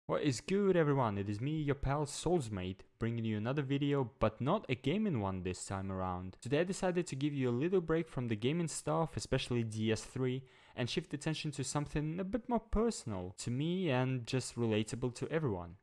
What is good, everyone? It is me, your pal Soulsmate, bringing you another video, but not a gaming one this time around. Today I decided to give you a little break from the gaming stuff, especially DS3, and shift attention to something a bit more personal to me and just relatable to everyone.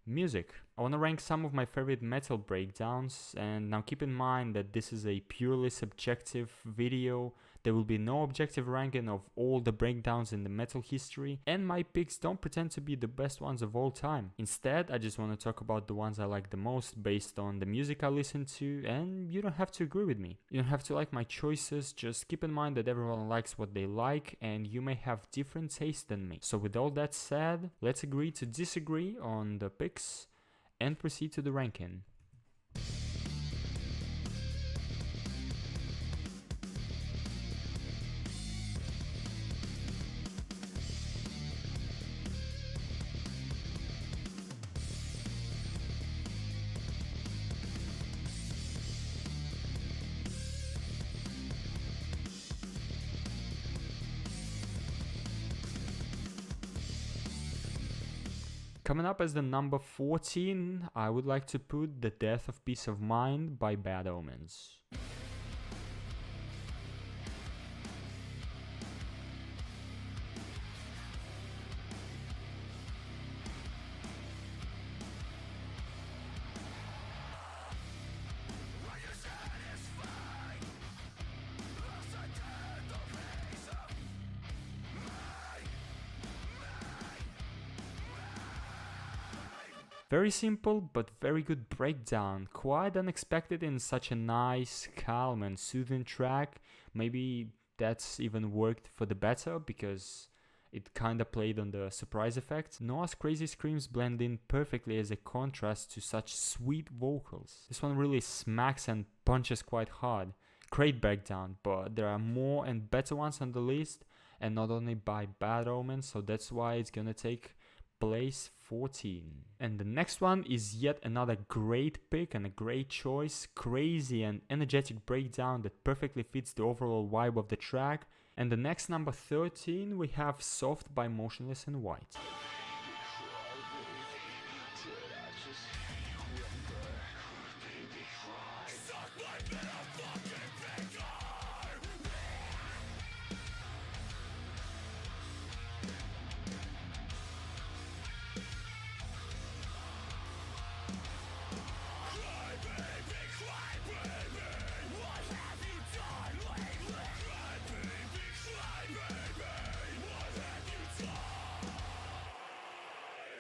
Music. I want to rank some of my favorite metal breakdowns, and now keep in mind that this is a purely subjective video. There will be no objective ranking of all the breakdowns in the metal history, and my picks don't pretend to be the best ones of all time. Instead, I just want to talk about the ones I like the most based on the music I listen to, and you don't have to agree with me. You don't have to like my choices, just keep in mind that everyone likes what they like, and you may have different taste than me. So with all that said, let's agree to disagree on the picks and proceed to the ranking. Coming up as the number 14, I would like to put The Death of Peace of Mind by Bad Omens. Very simple but very good breakdown, quite unexpected in such a nice, calm and soothing track. Maybe that's even worked for the better because it kinda played on the surprise effect. Noah's crazy screams blend in perfectly as a contrast to such sweet vocals. This one really smacks and punches quite hard. Great breakdown, but there are more and better ones on the list, and not only by Bad Omens, so that's why it's gonna take place 14. And the next one is yet another great pick and a great choice. Crazy and energetic breakdown that perfectly fits the overall vibe of the track. And the next, number 13, we have Soft by Motionless in White.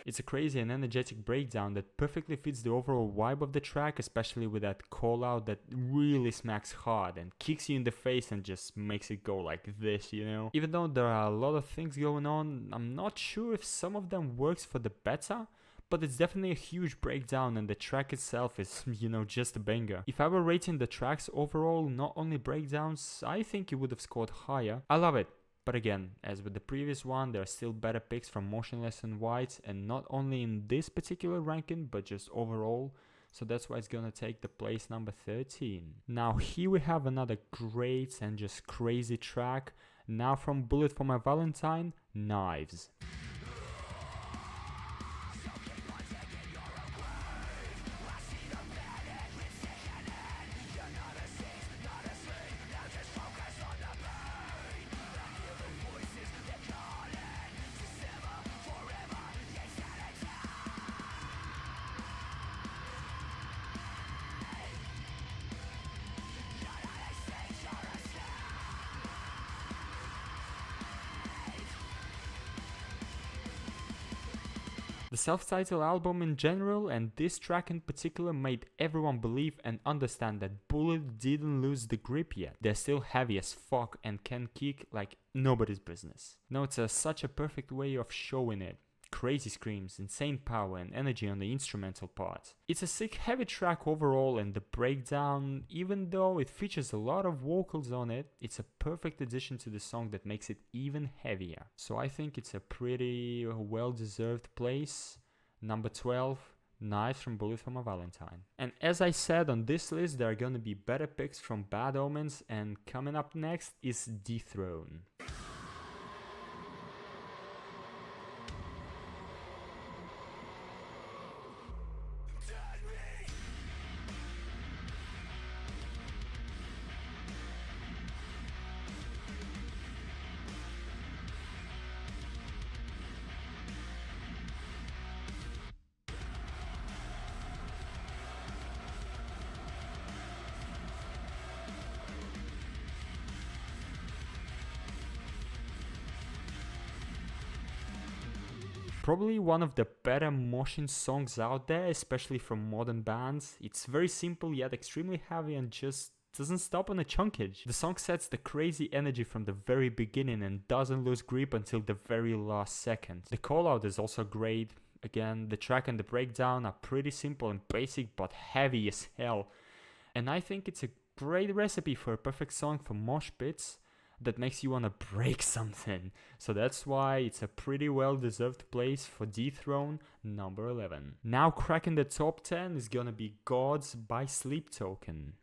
It's a crazy and energetic breakdown that perfectly fits the overall vibe of the track, especially with that call out that really smacks hard and kicks you in the face and just makes it go like this, you know? Even though there are a lot of things going on, I'm not sure if some of them works for the better, but it's definitely a huge breakdown and the track itself is, just a banger. If I were rating the tracks overall, not only breakdowns, I think it would have scored higher. I love it. But again, as with the previous one, there are still better picks from Motionless in White, and not only in this particular ranking, but just overall. So that's why it's gonna take the place number 13. Now here we have another great and just crazy track. Now from Bullet for My Valentine, Knives. The self-titled album in general and this track in particular made everyone believe and understand that Bullet didn't lose the grip yet. They're still heavy as fuck and can kick like nobody's business. No, it's such a perfect way of showing it. Crazy screams, insane power and energy on the instrumental part. It's a sick heavy track overall, and the breakdown, even though it features a lot of vocals on it, it's a perfect addition to the song that makes it even heavier. So I think it's a pretty well-deserved place. Number 12, Knives from Bullet for My Valentine. And as I said, on this list there are gonna be better picks from Bad Omens, and coming up next is Dethrone. Probably one of the better motion songs out there, especially from modern bands. It's very simple yet extremely heavy and just doesn't stop on a chunkage. The song sets the crazy energy from the very beginning and doesn't lose grip until the very last second. The call out is also great. Again, the track and the breakdown are pretty simple and basic but heavy as hell. And I think it's a great recipe for a perfect song for mosh pits that makes you wanna break something. So that's why it's a pretty well deserved place for Dethrone number 11. Now cracking the top 10 is gonna be Gods by Sleep Token.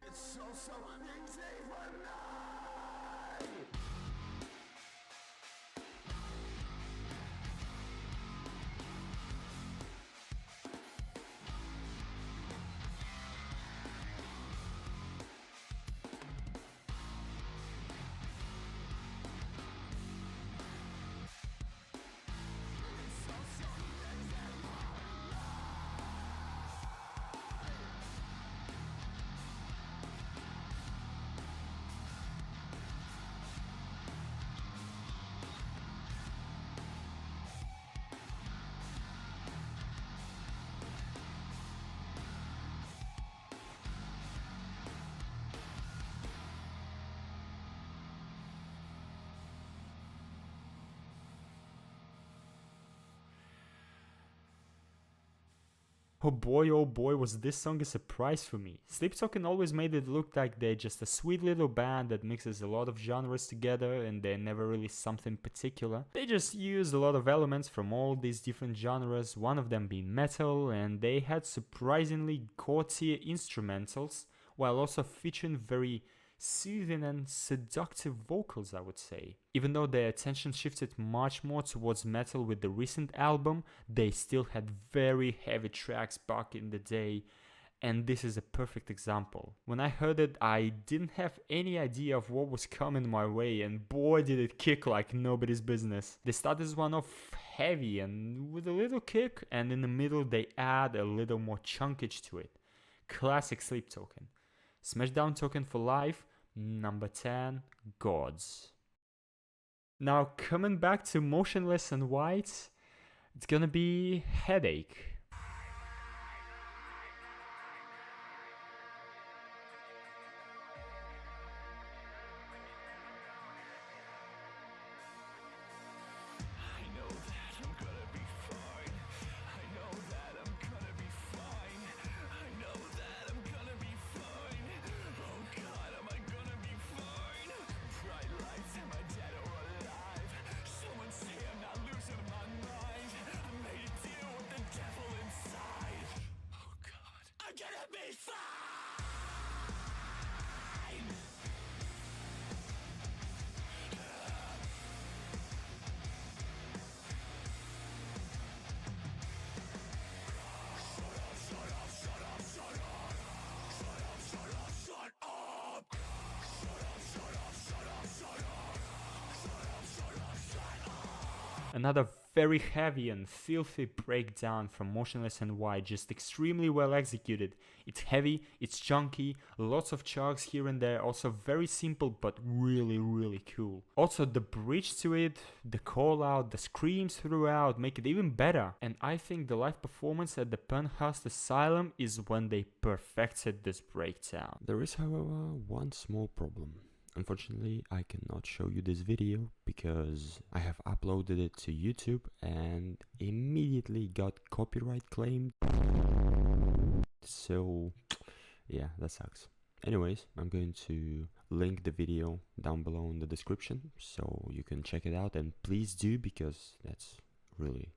Oh boy, was this song a surprise for me. Sleep Token always made it look like they're just a sweet little band that mixes a lot of genres together and they're never really something particular. They just use a lot of elements from all these different genres, one of them being metal, and they had surprisingly core-tier instrumentals, while also featuring very soothing and seductive vocals, I would say. Even though their attention shifted much more towards metal with the recent album, they still had very heavy tracks back in the day, and this is a perfect example. When I heard it, I didn't have any idea of what was coming my way, and boy did it kick like nobody's business. They start this one off heavy and with a little kick, and in the middle they add a little more chunkage to it. Classic Sleep Token. Smashdown Token for life, number 10, Gods. Now coming back to Motionless and White, it's gonna be Headache. Another very heavy and filthy breakdown from Motionless and White, just extremely well executed. It's heavy, it's chunky, lots of chugs here and there, also very simple but really cool. Also the bridge to it, the call out, the screams throughout make it even better. And I think the live performance at the Penhurst Asylum is when they perfected this breakdown. There is, however, one small problem. Unfortunately, I cannot show you this video because I have uploaded it to YouTube and immediately got copyright claimed. So, yeah, that sucks. Anyways, I'm going to link the video down below in the description so you can check it out, and please do, because that's really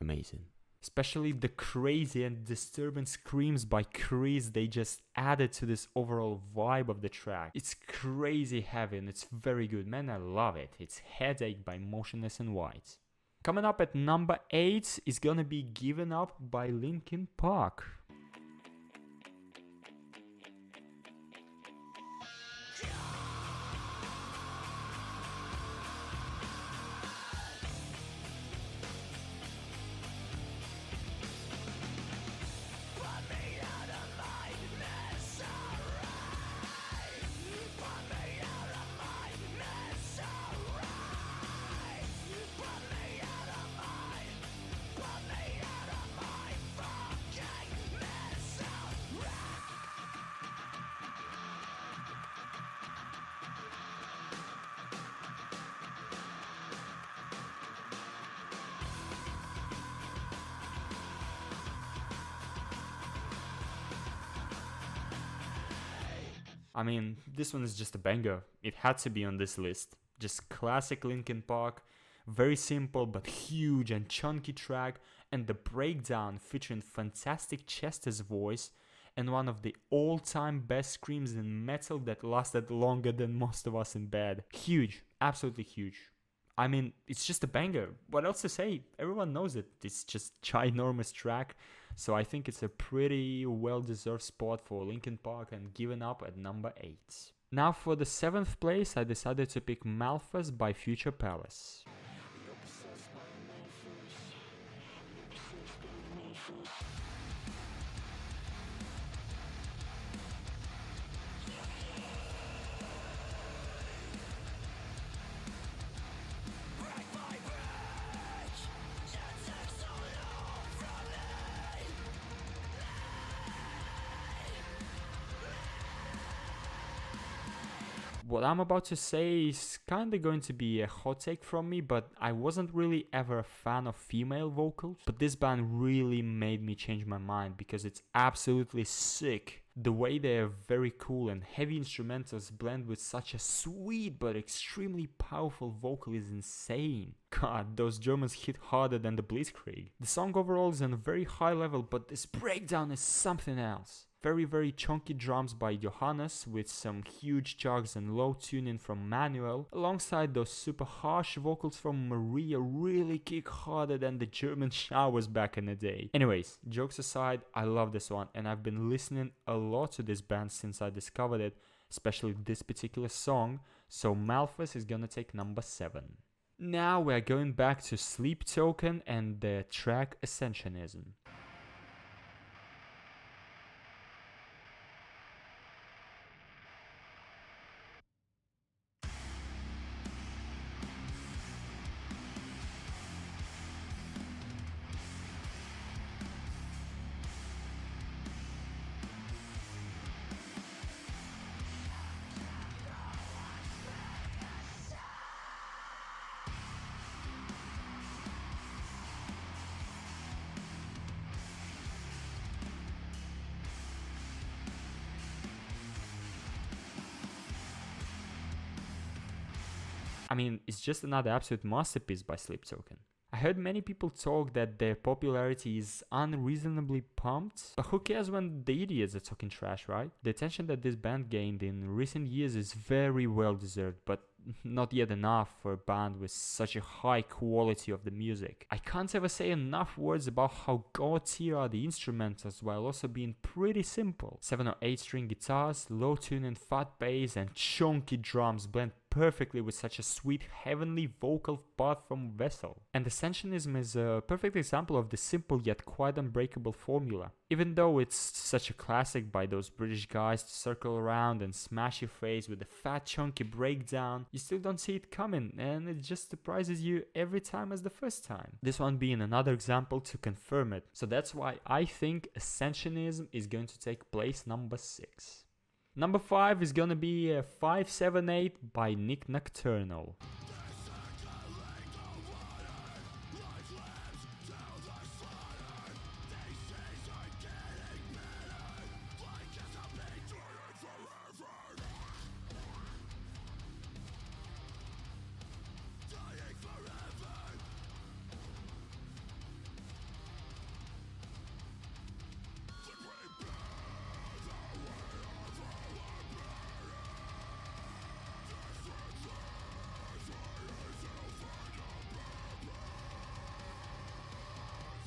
amazing. Especially the crazy and disturbing screams by Chris, they just added to this overall vibe of the track. It's crazy heavy and it's very good, man, I love it. It's Headache by Motionless and White. Coming up at number 8 is gonna be Given Up by Linkin Park. I mean, this one is just a banger. It had to be on this list. Just classic Linkin Park, very simple but huge and chunky track, and the breakdown featuring fantastic Chester's voice and one of the all-time best screams in metal that lasted longer than most of us in bed. Huge, absolutely huge. I mean, it's just a banger. What else to say? Everyone knows it. It's just ginormous track. So I think it's a pretty well-deserved spot for Linkin Park and given up at number 8. Now for the 7th place, I decided to pick Malphas by Future Palace. What I'm about to say is kinda going to be a hot take from me, but I wasn't really ever a fan of female vocals. But this band really made me change my mind because it's absolutely sick. The way they're very cool and heavy instrumentals blend with such a sweet but extremely powerful vocal is insane. God, those Germans hit harder than the Blitzkrieg. The song overall is on a very high level, but this breakdown is something else. Very chunky drums by Johannes with some huge chugs and low tuning from Manuel, alongside those super harsh vocals from Maria really kick harder than the German showers back in the day. Anyways, jokes aside, I love this one and I've been listening a lot to this band since I discovered it, especially this particular song, so Malphas is gonna take number 7. Now we're going back to Sleep Token and the track Ascensionism. I mean, it's just another absolute masterpiece by Sleep Token. I heard many people talk that their popularity is unreasonably pumped, but who cares when the idiots are talking trash, right? The attention that this band gained in recent years is very well deserved, but not yet enough for a band with such a high quality of the music. I can't ever say enough words about how god tier are the instrumentals while also being pretty simple. 7 or 8 string guitars, low tune and fat bass and chunky drums blend perfectly with such a sweet heavenly vocal part from Vessel. And Ascensionism is a perfect example of the simple yet quite unbreakable formula. Even though it's such a classic by those British guys to circle around and smash your face with a fat chunky breakdown, you still don't see it coming and it just surprises you every time as the first time. This one being another example to confirm it. So that's why I think Ascensionism is going to take place number 6. Number 5 is gonna be 578 by Nick Nocturnal.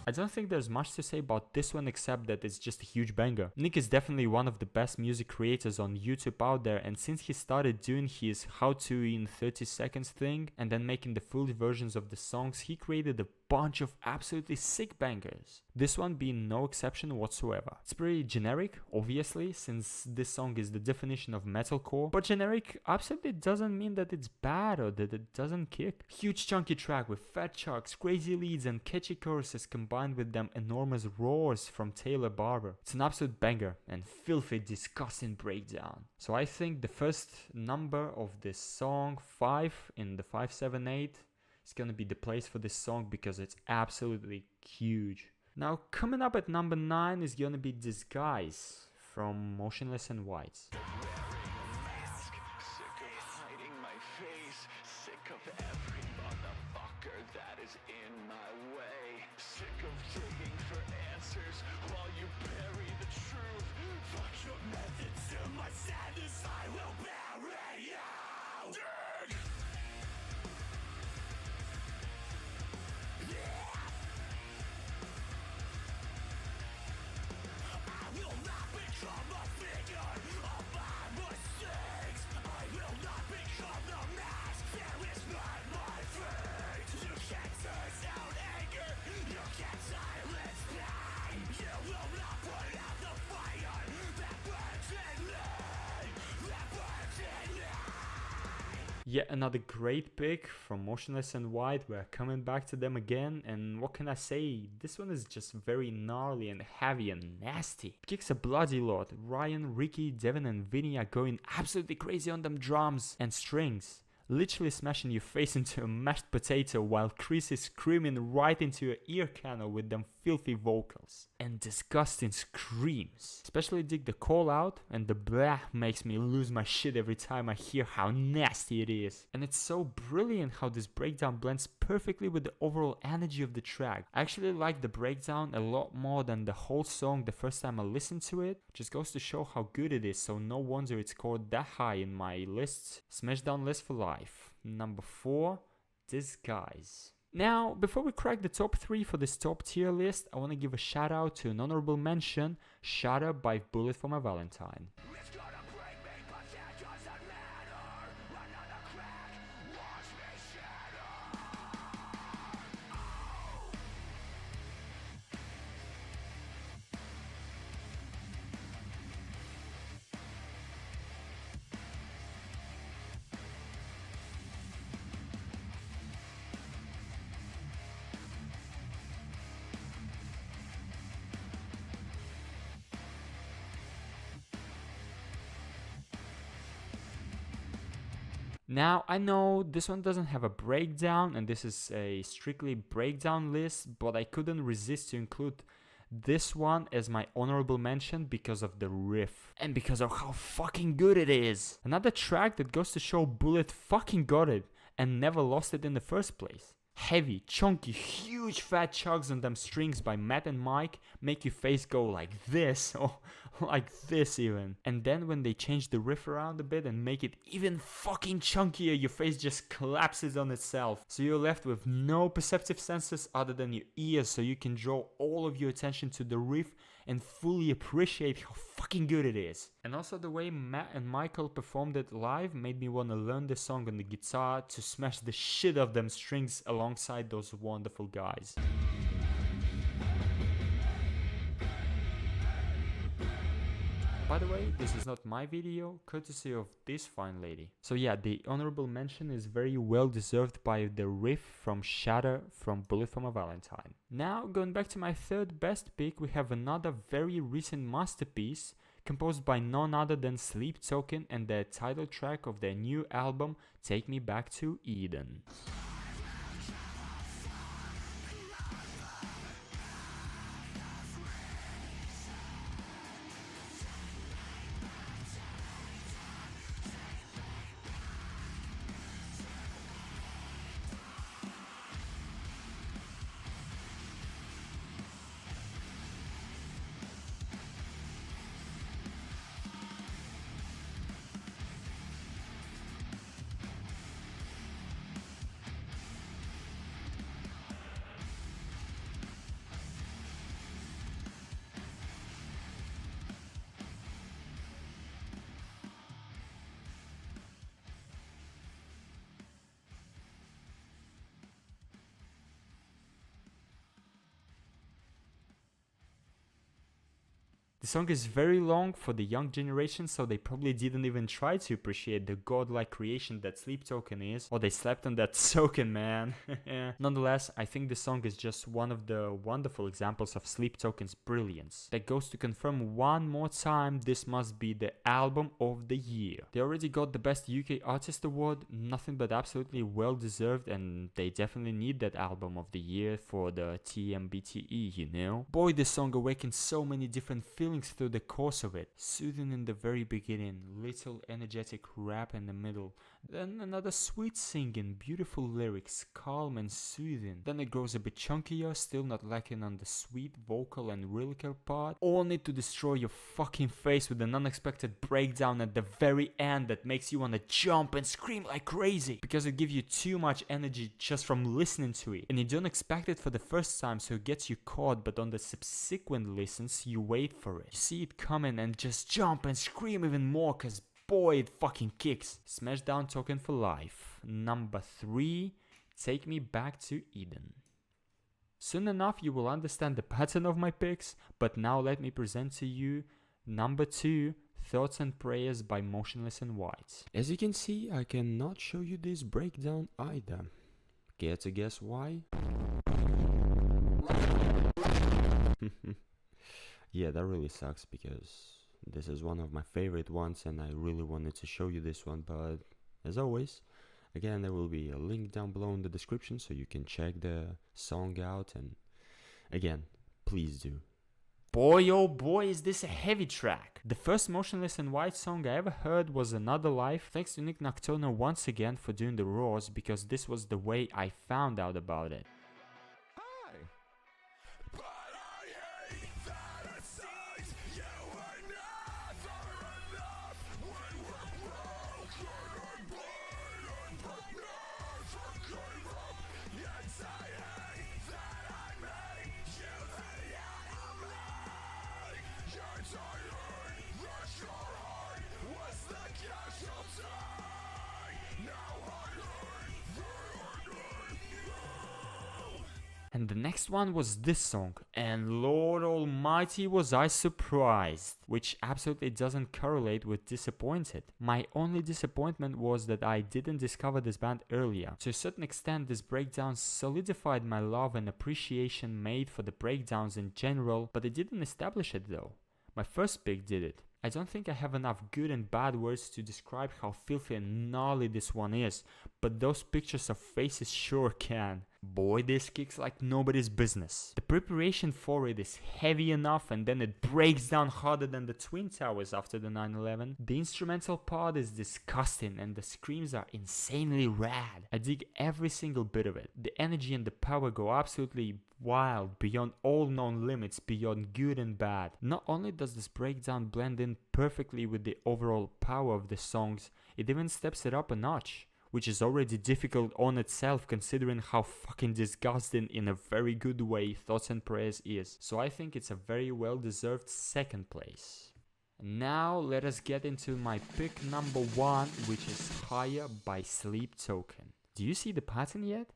I don't think there's much to say about this one except that it's just a huge banger. Nick is definitely one of the best music creators on YouTube out there, and since he started doing his how to in 30 seconds thing and then making the full versions of the songs, he created a bunch of absolutely sick bangers. This one being no exception whatsoever. It's pretty generic, obviously, since this song is the definition of metalcore, but generic absolutely doesn't mean that it's bad or that it doesn't kick. Huge chunky track with fat chucks, crazy leads and catchy choruses combined with them enormous roars from Taylor Barber. It's an absolute banger and filthy, disgusting breakdown. So I think the first number of this song, 5 in the 578, is gonna be the place for this song because it's absolutely huge. Now coming up at number 9 is gonna be Disguise from Motionless in White. Yet another great pick from Motionless and White. We're coming back to them again, and what can I say? This one is just very gnarly and heavy and nasty. Kicks a bloody lot. Ryan, Ricky, Devin and Vinny are going absolutely crazy on them drums and strings. Literally smashing your face into a mashed potato while Chris is screaming right into your ear canal with them filthy vocals and disgusting screams. Especially dig the call out, and the blah makes me lose my shit every time I hear how nasty it is. And it's so brilliant how this breakdown blends perfectly with the overall energy of the track. I actually like the breakdown a lot more than the whole song the first time I listened to it. Just goes to show how good it is, so no wonder it's scored that high in my lists. Smashdown list for life. Number 4, Disguise. Now, before we crack the top 3 for this top tier list, I want to give a shout out to an honorable mention, Shut Up by Bullet for My Valentine. Now, I know this one doesn't have a breakdown and this is a strictly breakdown list, but I couldn't resist to include this one as my honorable mention because of the riff and because of how fucking good it is. Another track that goes to show Bullet fucking got it and never lost it in the first place. Heavy, chunky, huge fat chugs on them strings by Matt and Mike make your face go like this, or like this even. And then when they change the riff around a bit and make it even fucking chunkier, your face just collapses on itself. So you're left with no perceptive senses other than your ears, so you can draw all of your attention to the riff and fully appreciate how fucking good it is. And also the way Matt and Michael performed it live made me want to learn the song on the guitar to smash the shit of them strings alongside those wonderful guys. By the way, this is not my video, courtesy of this fine lady. So yeah, the honorable mention is very well deserved by the riff from Shatter from Bullet for My Valentine. Now, going back to my third best pick, we have another very recent masterpiece composed by none other than Sleep Token and their title track of their new album, Take Me Back to Eden. The song is very long for the young generation, so they probably didn't even try to appreciate the godlike creation that Sleep Token is, or they slept on that token, man. Nonetheless, I think the song is just one of the wonderful examples of Sleep Token's brilliance. That goes to confirm one more time this must be the album of the year. They already got the Best UK Artist Award, nothing but absolutely well deserved, and they definitely need that album of the year for the TMBTE, you know? Boy, this song awakens so many different feelings through the course of it. Soothing in the very beginning, little energetic rap in the middle, then another sweet singing, beautiful lyrics, calm and soothing. Then it grows a bit chunkier, still not lacking on the sweet vocal and lyrical part, only to destroy your fucking face with an unexpected breakdown at the very end that makes you want to jump and scream like crazy, because it gives you too much energy just from listening to it, and you don't expect it for the first time, so it gets you caught, but on the subsequent listens you wait for it. You see it coming and just jump and scream even more, cause boy, it fucking kicks. Smashdown Token for life. Number 3, Take Me Back to Eden. Soon enough you will understand the pattern of my picks, but now let me present to you number 2, Thoughts and Prayers by Motionless in White. As you can see, I cannot show you this breakdown either. Care to guess why? Yeah, that really sucks because this is one of my favorite ones and I really wanted to show you this one, but as always, again, there will be a link down below in the description so you can check the song out, and again, please do. Boy oh boy, is this a heavy track. The first Motionless in White song I ever heard was Another Life. Thanks to Nick Nocturno once again for doing the raws, because this was the way I found out about it. And the next one was this song, and Lord Almighty was I surprised, which absolutely doesn't correlate with disappointed. My only disappointment was that I didn't discover this band earlier. To a certain extent, this breakdown solidified my love and appreciation made for the breakdowns in general, but it didn't establish it though. My first pick did it. I don't think I have enough good and bad words to describe how filthy and gnarly this one is, but those pictures of faces sure can. Boy, this kicks like nobody's business. The preparation for it is heavy enough, and then it breaks down harder than the Twin Towers after the 9/11. The instrumental part is disgusting and the screams are insanely rad. I dig every single bit of it. The energy and the power go absolutely wild, beyond all known limits, beyond good and bad. Not only does this breakdown blend in perfectly with the overall power of the songs, it even steps it up a notch, which is already difficult on itself considering how fucking disgusting in a very good way Thoughts and Prayers is. So I think it's a very well deserved second place. Now let us get into my pick number 1, which is Higher by Sleep Token. Do you see the pattern yet?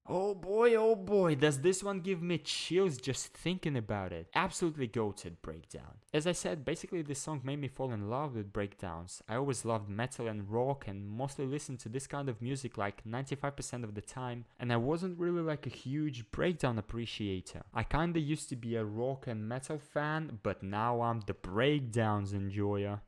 Oh boy, does this one give me chills just thinking about it. Absolutely goated breakdown. As I said, basically this song made me fall in love with breakdowns. I always loved metal and rock and mostly listened to this kind of music like 95% of the time, and I wasn't really like a huge breakdown appreciator. I kinda used to be a rock and metal fan, but now I'm the breakdowns enjoyer.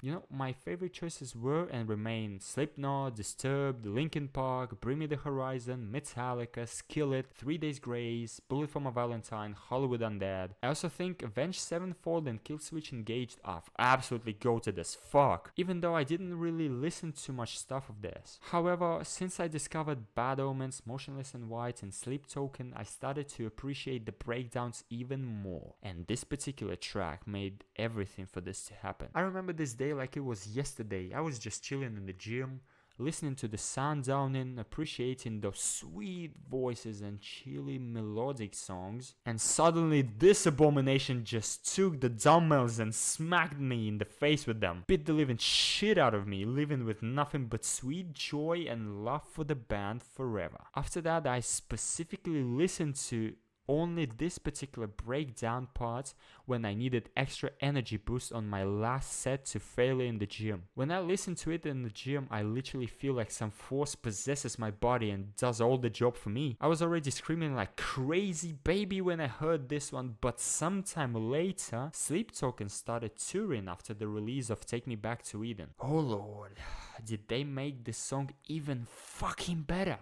You know, my favorite choices were and remain Slipknot, Disturbed, Linkin Park, Bring Me the Horizon, Metallica, Skillet, 3 Days Grace, Bullet for My Valentine, Hollywood Undead. I also think Avenged Sevenfold and Killswitch Engaged are absolutely goated as fuck, even though I didn't really listen to much stuff of theirs. However, since I discovered Bad Omens, Motionless in White and Sleep Token, I started to appreciate the breakdowns even more, and this particular track made everything for this to happen. I remember this day like it was yesterday. I was just chilling in the gym, listening to the sound downing, appreciating those sweet voices and chilly melodic songs, and suddenly this abomination just took the dumbbells and smacked me in the face with them. Beat the living shit out of me, living with nothing but sweet joy and love for the band forever. After that, I specifically listened to only this particular breakdown part when I needed extra energy boost on my last set to failure in the gym. When I listen to it in the gym, I literally feel like some force possesses my body and does all the job for me. I was already screaming like crazy baby when I heard this one, but sometime later, Sleep Token started touring after the release of Take Me Back to Eden. Oh lord, did they make this song even fucking better?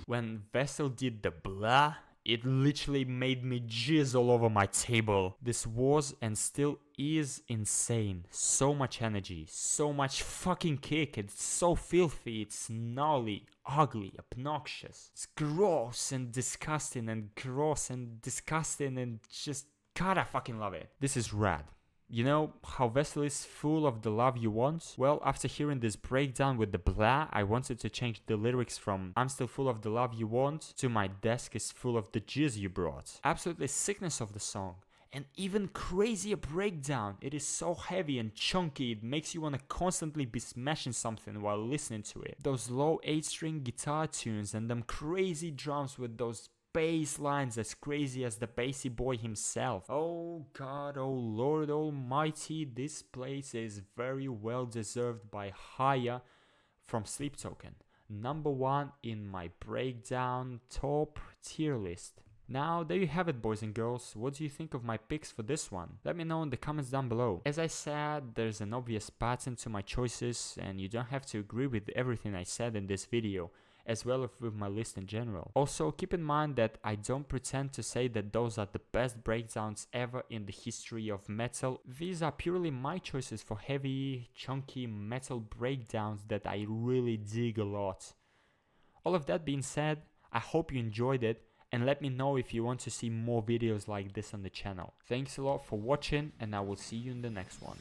When Vessel did the blah, it literally made me jizz all over my table. This was and still is insane. So much energy, so much fucking kick. It's so filthy, it's gnarly, ugly, obnoxious. It's gross and disgusting and gross and disgusting and just, God, I fucking love it. This is rad. You know how Vessel is full of the love you want? Well, after hearing this breakdown with the blah, I wanted to change the lyrics from I'm still full of the love you want to my desk is full of the jizz you brought. Absolutely sickness of the song. An even crazier breakdown. It is so heavy and chunky, it makes you want to constantly be smashing something while listening to it. Those low 8-string guitar tunes and them crazy drums with those bass lines as crazy as the bassy boy himself. Oh god, oh lord almighty, this place is very well deserved by higher from Sleep Token. Number 1 in my breakdown top tier list. Now, there you have it, boys and girls. What do you think of my picks for this one? Let me know in the comments down below. As I said, there's an obvious pattern to my choices, and you don't have to agree with everything I said in this video, as well as with my list in general. Also, keep in mind that I don't pretend to say that those are the best breakdowns ever in the history of metal. These are purely my choices for heavy, chunky metal breakdowns that I really dig a lot. All of that being said, I hope you enjoyed it, and let me know if you want to see more videos like this on the channel. Thanks a lot for watching, and I will see you in the next one.